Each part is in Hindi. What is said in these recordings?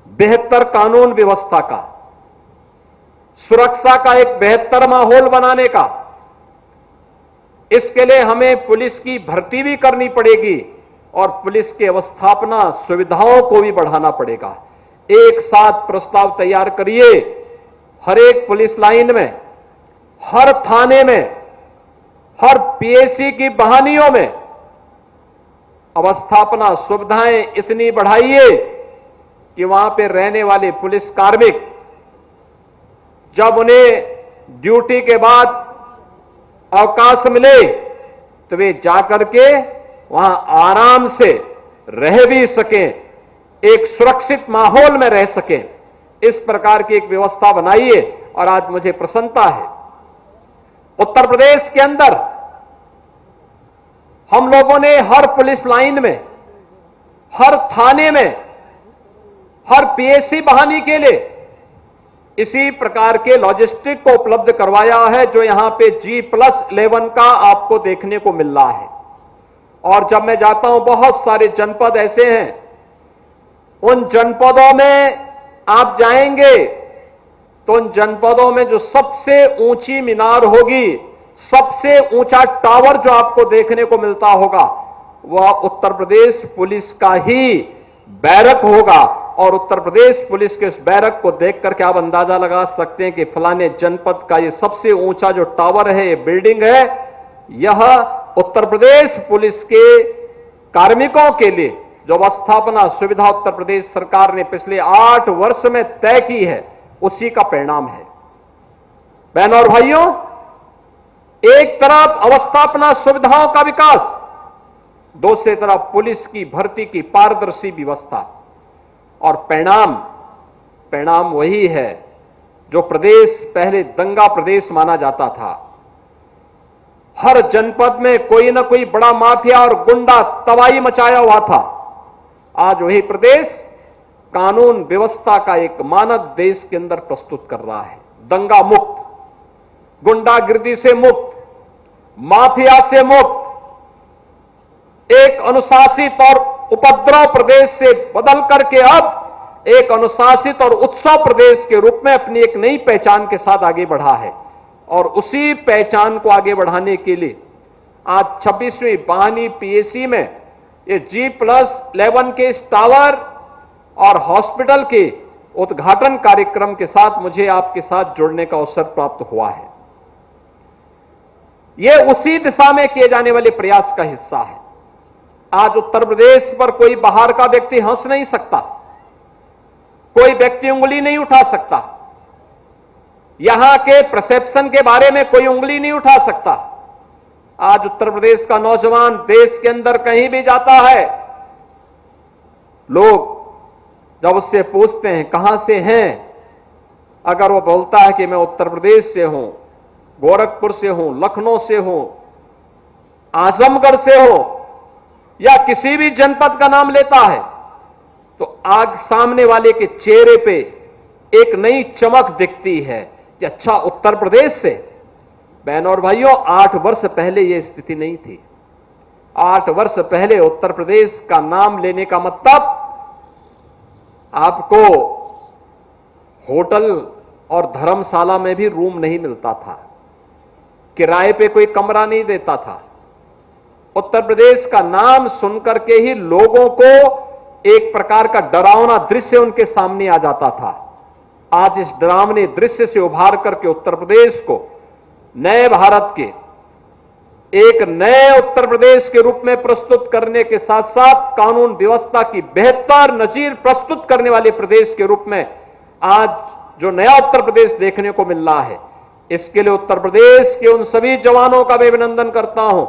बेहतर कानून व्यवस्था का, सुरक्षा का एक बेहतर माहौल बनाने का, इसके लिए हमें पुलिस की भर्ती भी करनी पड़ेगी और पुलिस की अवस्थापना सुविधाओं को भी बढ़ाना पड़ेगा। एक साथ प्रस्ताव तैयार करिए, हर एक पुलिस लाइन में, हर थाने में, हर पीएसी की बहानियों में अवस्थापना सुविधाएं इतनी बढ़ाइए कि वहां पे रहने वाले पुलिस कार्मिक जब उन्हें ड्यूटी के बाद अवकाश मिले तो वे जाकर के वहां आराम से रह भी सकें, एक सुरक्षित माहौल में रह सकें। इस प्रकार की एक व्यवस्था बनाइए। और आज मुझे प्रसन्नता है, उत्तर प्रदेश के अंदर हम लोगों ने हर पुलिस लाइन में, हर थाने में, हर पीएसी बहाली के लिए इसी प्रकार के लॉजिस्टिक को उपलब्ध करवाया है जो यहां पे G+11 का आपको देखने को मिल रहा है। और जब मैं जाता हूं, बहुत सारे जनपद ऐसे हैं, उन जनपदों में आप जाएंगे तो उन जनपदों में जो सबसे ऊंची मीनार होगी, सबसे ऊंचा टावर जो आपको देखने को मिलता होगा, वह उत्तर प्रदेश पुलिस का ही बैरक होगा। और उत्तर प्रदेश पुलिस के इस बैरक को देख करके आप अंदाजा लगा सकते हैं कि फलाने जनपद का ये सबसे ऊंचा जो टावर है, ये बिल्डिंग है, यह उत्तर प्रदेश पुलिस के कार्मिकों के लिए जो अवस्थापना सुविधा उत्तर प्रदेश सरकार ने पिछले 8 वर्ष में तय की है, उसी का परिणाम है। बहनों और भाइयों, एक तरफ अवस्थापना सुविधाओं का विकास, दूसरी तरफ पुलिस की भर्ती की पारदर्शी व्यवस्था, और परिणाम वही है जो प्रदेश पहले दंगा प्रदेश माना जाता था। हर जनपद में कोई ना कोई बड़ा माफिया और गुंडा तबाही मचाया हुआ था। आज वही प्रदेश कानून व्यवस्था का एक मानक देश के अंदर प्रस्तुत कर रहा है। दंगा मुक्त, गुंडागिर्दी से मुक्त, माफिया से मुक्त, एक अनुशासित और उपद्रव प्रदेश से बदल करके अब एक अनुशासित और उत्सव प्रदेश के रूप में अपनी एक नई पहचान के साथ आगे बढ़ा है। और उसी पहचान को आगे बढ़ाने के लिए आज 26वीं बहानी पीएसी में ये G+11 के इस टावर और हॉस्पिटल के उद्घाटन कार्यक्रम के साथ मुझे आपके साथ जुड़ने का अवसर प्राप्त हुआ है। यह उसी दिशा में किए जाने वाले प्रयास का हिस्सा है। आज उत्तर प्रदेश पर कोई बाहर का व्यक्ति हंस नहीं सकता, कोई व्यक्ति उंगली नहीं उठा सकता, यहां के परसेप्शन के बारे में कोई उंगली नहीं उठा सकता। आज उत्तर प्रदेश का नौजवान देश के अंदर कहीं भी जाता है, लोग जब उससे पूछते हैं कहां से हैं, अगर वो बोलता है कि मैं उत्तर प्रदेश से हूं, गोरखपुर से हूं, लखनऊ से हूं, आजमगढ़ से हूं, या किसी भी जनपद का नाम लेता है, तो आज सामने वाले के चेहरे पे एक नई चमक दिखती है कि अच्छा उत्तर प्रदेश से। बहनों और भाइयों, 8 वर्ष पहले यह स्थिति नहीं थी। 8 वर्ष पहले उत्तर प्रदेश का नाम लेने का मतलब आपको होटल और धर्मशाला में भी रूम नहीं मिलता था, किराए पे कोई कमरा नहीं देता था। उत्तर प्रदेश का नाम सुनकर के ही लोगों को एक प्रकार का डरावना दृश्य उनके सामने आ जाता था। आज इस डरावने दृश्य से उभार करके उत्तर प्रदेश को नए भारत के, एक नए उत्तर प्रदेश के रूप में प्रस्तुत करने के साथ साथ कानून व्यवस्था की बेहतर नजीर प्रस्तुत करने वाले प्रदेश के रूप में आज जो नया उत्तर प्रदेश देखने को मिल रहा है, इसके लिए उत्तर प्रदेश के उन सभी जवानों का मैं अभिनंदन करता हूं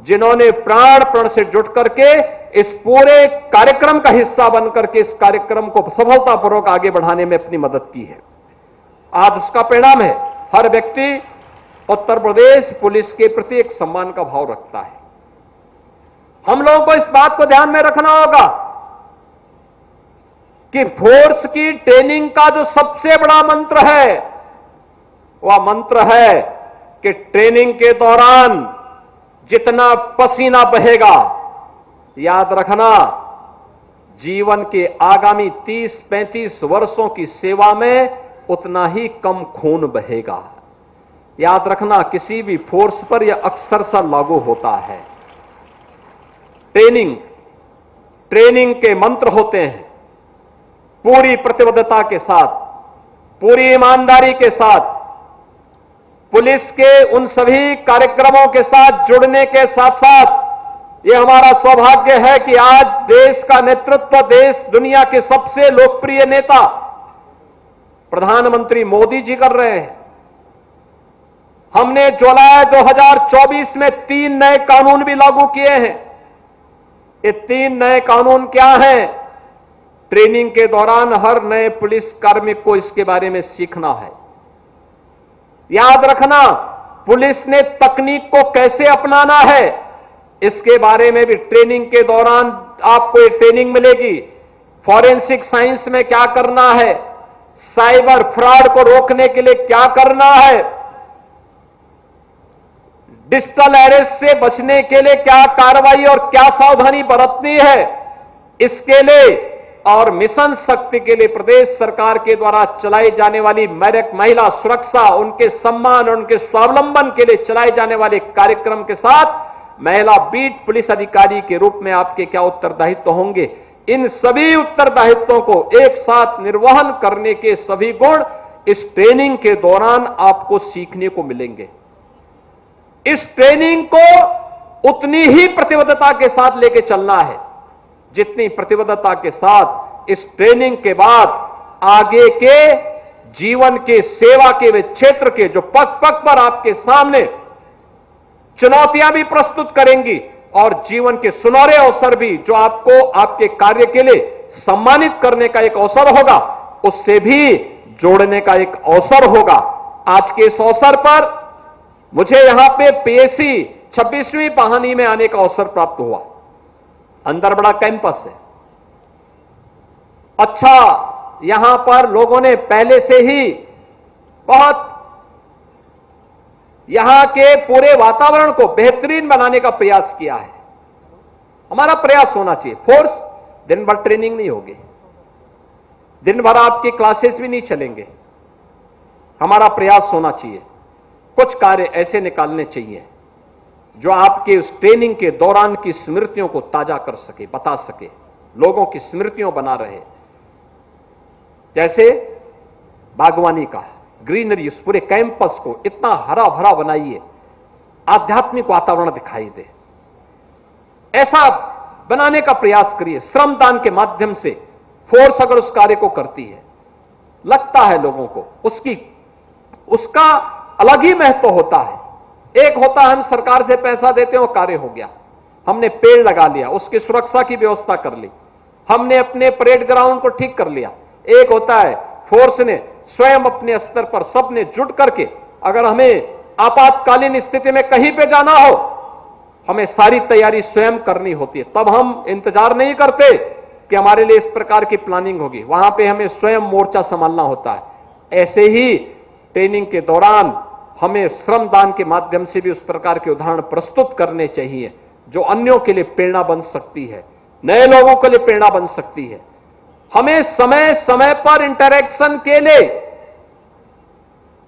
जिन्होंने प्राण प्रण से जुट करके इस पूरे कार्यक्रम का हिस्सा बनकर के इस कार्यक्रम को सफलतापूर्वक आगे बढ़ाने में अपनी मदद की है। आज उसका परिणाम है, हर व्यक्ति उत्तर प्रदेश पुलिस के प्रति एक सम्मान का भाव रखता है। हम लोगों को इस बात को ध्यान में रखना होगा कि फोर्स की ट्रेनिंग का जो सबसे बड़ा मंत्र है, वह मंत्र है कि ट्रेनिंग के दौरान जितना पसीना बहेगा, याद रखना, जीवन के आगामी 30-35 वर्षों की सेवा में उतना ही कम खून बहेगा। याद रखना, किसी भी फोर्स पर यह अक्सर सा लागू होता है। ट्रेनिंग के मंत्र होते हैं। पूरी प्रतिबद्धता के साथ, पूरी ईमानदारी के साथ, पुलिस के उन सभी कार्यक्रमों के साथ जुड़ने के साथ साथ यह हमारा सौभाग्य है कि आज देश का नेतृत्व देश दुनिया के सबसे लोकप्रिय नेता प्रधानमंत्री मोदी जी कर रहे हैं। हमने जुलाई 2024 में 3 नए कानून भी लागू किए हैं। ये 3 नए कानून क्या हैं? ट्रेनिंग के दौरान हर नए पुलिस कार्मिक को इसके बारे में सीखना है। याद रखना, पुलिस ने तकनीक को कैसे अपनाना है, इसके बारे में भी ट्रेनिंग के दौरान आपको ये ट्रेनिंग मिलेगी। फॉरेंसिक साइंस में क्या करना है, साइबर फ्रॉड को रोकने के लिए क्या करना है, डिजिटल अरेस्ट से बचने के लिए क्या कार्रवाई और क्या सावधानी बरतनी है, इसके लिए और मिशन शक्ति के लिए प्रदेश सरकार के द्वारा चलाई जाने वाली मेरठ महिला सुरक्षा, उनके सम्मान और उनके स्वावलंबन के लिए चलाए जाने वाले कार्यक्रम के साथ महिला बीट पुलिस अधिकारी के रूप में आपके क्या उत्तरदायित्व होंगे, इन सभी उत्तरदायित्वों को एक साथ निर्वहन करने के सभी गुण इस ट्रेनिंग के दौरान आपको सीखने को मिलेंगे। इस ट्रेनिंग को उतनी ही प्रतिबद्धता के साथ लेके चलना है जितनी प्रतिबद्धता के साथ इस ट्रेनिंग के बाद आगे के जीवन के सेवा के वे क्षेत्र के जो पग पग पर आपके सामने चुनौतियां भी प्रस्तुत करेंगी और जीवन के सुनहरे अवसर भी जो आपको आपके कार्य के लिए सम्मानित करने का एक अवसर होगा, उससे भी जोड़ने का एक अवसर होगा। आज के इस अवसर पर मुझे यहां पे पीएसी 26वीं पाहनी में आने का अवसर प्राप्त हुआ। अंदर बड़ा कैंपस है, अच्छा, यहां पर लोगों ने पहले से ही बहुत यहां के पूरे वातावरण को बेहतरीन बनाने का प्रयास किया है। हमारा प्रयास होना चाहिए। फोर्स दिन भर ट्रेनिंग नहीं होगी, दिन भर आपकी क्लासेस भी नहीं चलेंगे। हमारा प्रयास होना चाहिए, कुछ कार्य ऐसे निकालने चाहिए जो आपके उस ट्रेनिंग के दौरान की स्मृतियों को ताजा कर सके, बता सके, लोगों की स्मृतियों बना रहे। जैसे बागवानी का ग्रीनरी, उस पूरे कैंपस को इतना हरा भरा बनाइए, आध्यात्मिक वातावरण दिखाई दे, ऐसा बनाने का प्रयास करिए। श्रमदान के माध्यम से फोर्स अगर उस कार्य को करती है, लगता है लोगों को उसका अलग ही महत्व होता है। एक होता है हम सरकार से पैसा देते हैं, वो कार्य हो गया, हमने पेड़ लगा लिया, उसकी सुरक्षा की व्यवस्था कर ली, हमने अपने परेड ग्राउंड को ठीक कर लिया। एक होता है फोर्स ने स्वयं अपने स्तर पर सबने जुट करके, अगर हमें आपातकालीन स्थिति में कहीं पे जाना हो, हमें सारी तैयारी स्वयं करनी होती है। तब हम इंतजार नहीं करते कि हमारे लिए इस प्रकार की प्लानिंग होगी, वहां पे हमें स्वयं मोर्चा संभालना होता है। ऐसे ही ट्रेनिंग के दौरान हमें श्रमदान के माध्यम से भी उस प्रकार के उदाहरण प्रस्तुत करने चाहिए जो अन्यों के लिए प्रेरणा बन सकती है, नए लोगों के लिए प्रेरणा बन सकती है। हमें समय समय पर इंटरैक्शन के लिए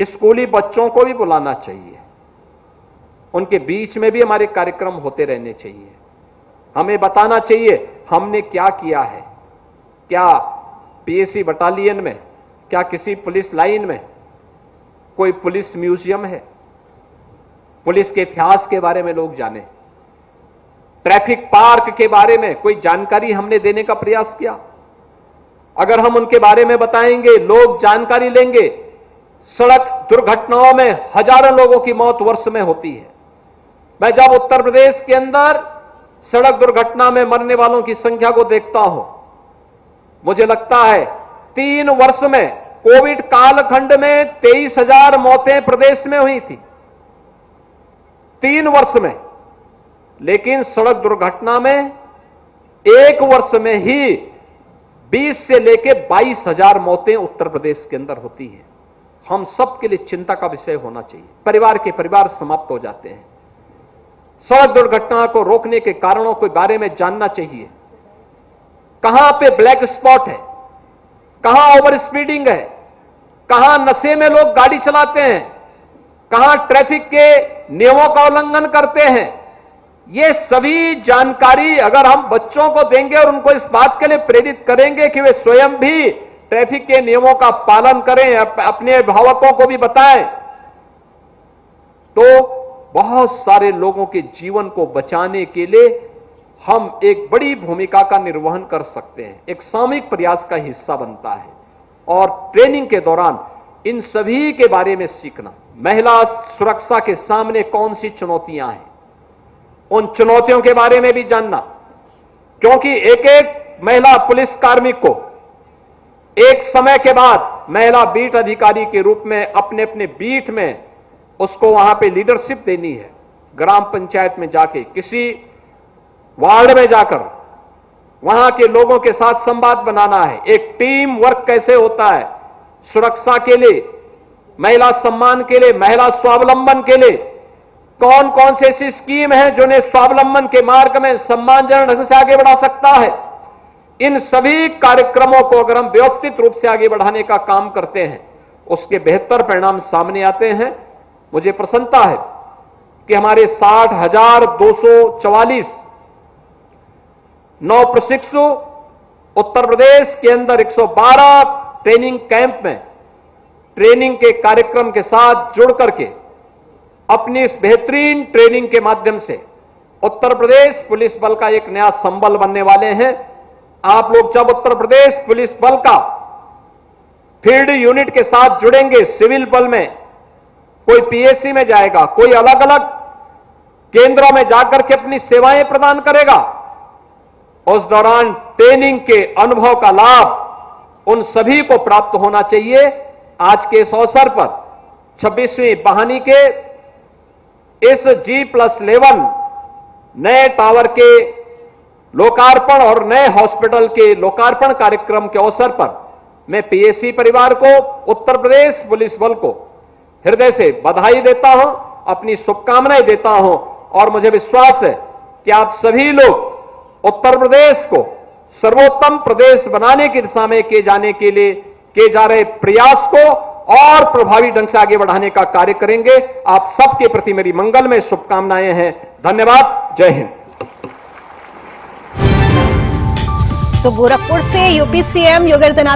स्कूली बच्चों को भी बुलाना चाहिए, उनके बीच में भी हमारे कार्यक्रम होते रहने चाहिए। हमें बताना चाहिए हमने क्या किया है, क्या पीएसी बटालियन में, क्या किसी पुलिस लाइन में कोई पुलिस म्यूजियम है, पुलिस के इतिहास के बारे में लोग जाने, ट्रैफिक पार्क के बारे में कोई जानकारी हमने देने का प्रयास किया। अगर हम उनके बारे में बताएंगे, लोग जानकारी लेंगे। सड़क दुर्घटनाओं में हजारों लोगों की मौत वर्ष में होती है। मैं जब उत्तर प्रदेश के अंदर सड़क दुर्घटना में मरने वालों की संख्या को देखता हूं, मुझे लगता है 3 वर्ष में कोविड कालखंड में 23,000 मौतें प्रदेश में हुई थी, 3 वर्ष में। लेकिन सड़क दुर्घटना में 1 वर्ष में ही 20 से लेकर 22,000 मौतें उत्तर प्रदेश के अंदर होती है। हम सबके लिए चिंता का विषय होना चाहिए। परिवार के परिवार समाप्त हो जाते हैं। सड़क दुर्घटना को रोकने के कारणों के बारे में जानना चाहिए। कहां पे ब्लैक स्पॉट है, कहां ओवर स्पीडिंग है, कहां नशे में लोग गाड़ी चलाते हैं, कहां ट्रैफिक के नियमों का उल्लंघन करते हैं, ये सभी जानकारी अगर हम बच्चों को देंगे और उनको इस बात के लिए प्रेरित करेंगे कि वे स्वयं भी ट्रैफिक के नियमों का पालन करें, अपने अभिभावकों को भी बताएं, तो बहुत सारे लोगों के जीवन को बचाने के लिए हम एक बड़ी भूमिका का निर्वहन कर सकते हैं, एक सामूहिक प्रयास का हिस्सा बनता है। और ट्रेनिंग के दौरान इन सभी के बारे में सीखना, महिला सुरक्षा के सामने कौन सी चुनौतियां हैं, उन चुनौतियों के बारे में भी जानना, क्योंकि एक एक महिला पुलिस कार्मिक को एक समय के बाद महिला बीट अधिकारी के रूप में अपने अपने बीट में उसको वहां पे लीडरशिप देनी है, ग्राम पंचायत में जाके, किसी वार्ड में जाकर वहां के लोगों के साथ संवाद बनाना है, एक टीम वर्क कैसे होता है, सुरक्षा के लिए, महिला सम्मान के लिए, महिला स्वावलंबन के लिए कौन कौन से ऐसी स्कीम है जो उन्हें स्वावलंबन के मार्ग में सम्मानजनक ढंग से आगे बढ़ा सकता है। इन सभी कार्यक्रमों को अगर हम व्यवस्थित रूप से आगे बढ़ाने का काम करते हैं, उसके बेहतर परिणाम सामने आते हैं। मुझे प्रसन्नता है कि हमारे 60,244 नौ प्रशिक्षु उत्तर प्रदेश के अंदर 112 ट्रेनिंग कैंप में ट्रेनिंग के कार्यक्रम के साथ जुड़ करके अपनी इस बेहतरीन ट्रेनिंग के माध्यम से उत्तर प्रदेश पुलिस बल का एक नया संबल बनने वाले हैं। आप लोग जब उत्तर प्रदेश पुलिस बल का फील्ड यूनिट के साथ जुड़ेंगे, सिविल बल में कोई पीएससी में जाएगा, कोई अलग अलग केंद्रों में जाकर के अपनी सेवाएं प्रदान करेगा, उस दौरान ट्रेनिंग के अनुभव का लाभ उन सभी को प्राप्त होना चाहिए। आज के इस अवसर पर 26वीं बहानी के इस G+11 नए टावर के लोकार्पण और नए हॉस्पिटल के लोकार्पण कार्यक्रम के अवसर पर मैं पीएससी परिवार को, उत्तर प्रदेश पुलिस बल को हृदय से बधाई देता हूं, अपनी शुभकामनाएं देता हूं और मुझे विश्वास है कि आप सभी लोग उत्तर प्रदेश को सर्वोत्तम प्रदेश बनाने की दिशा में किए जा रहे प्रयास को और प्रभावी ढंग से आगे बढ़ाने का कार्य करेंगे। आप सबके प्रति मेरी मंगलमय शुभकामनाएं हैं। धन्यवाद। जय हिंद। तो गोरखपुर से यूपी सीएम योगी आदित्यनाथ